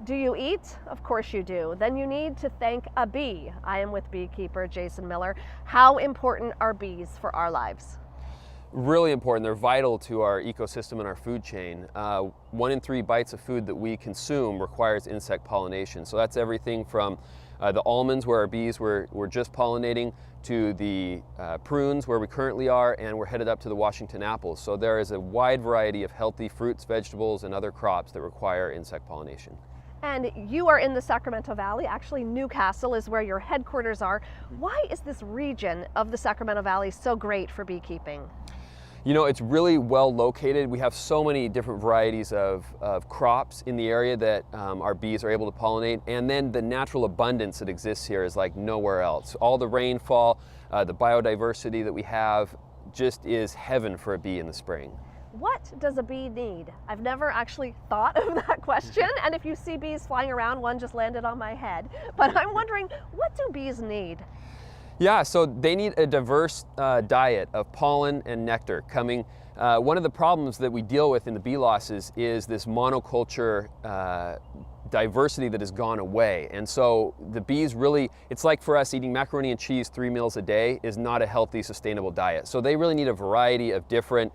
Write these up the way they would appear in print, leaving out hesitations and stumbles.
Do you eat? Of course you do. Then you need to thank a bee. I am with beekeeper Jason Miller. How important are bees for our lives? Really important. They're vital to our ecosystem and our food chain. 1 in 3 bites of food that we consume requires insect pollination. So that's everything from the almonds, where our bees were just pollinating, to the prunes, where we currently are, and we're headed up to the Washington apples. So there is a wide variety of healthy fruits, vegetables, and other crops that require insect pollination. And you are in the Sacramento Valley. Actually, Newcastle is where your headquarters are. Why is this region of the Sacramento Valley so great for beekeeping? You know, it's really well located. We have so many different varieties of crops in the area that our bees are able to pollinate. And then the natural abundance that exists here is like nowhere else. All the rainfall, the biodiversity that we have just is heaven for a bee in the spring. What does a bee need? I've never actually thought of that question. And if you see bees flying around, one just landed on my head. But I'm wondering, what do bees need? Yeah, so they need a diverse diet of pollen and nectar coming. One of the problems that we deal with in the bee losses is this monoculture diversity that has gone away. And so the bees really, it's like for us eating macaroni and cheese 3 meals a day is not a healthy, sustainable diet. So they really need a variety of different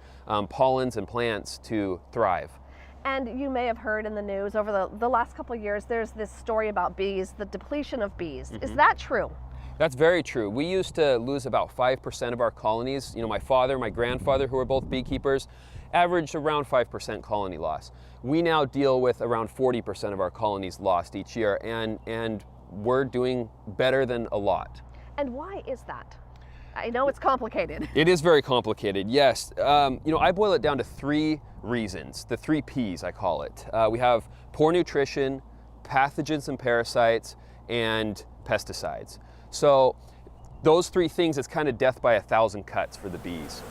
pollens and plants to thrive. And you may have heard in the news over the last couple of years, there's this story about bees, the depletion of bees. Is that true? That's very true. We used to lose about 5% of our colonies. You know, my father, my grandfather, who were both beekeepers, averaged around 5% colony loss. We now deal with around 40% of our colonies lost each year, and we're doing better than a lot. And why is that? I know it's complicated. It is very complicated, yes. You know, I boil it down to 3 reasons, the 3 Ps I call it. We have poor nutrition, pathogens and parasites, and pesticides. So those 3 things, it's kind of death by 1,000 cuts for the bees.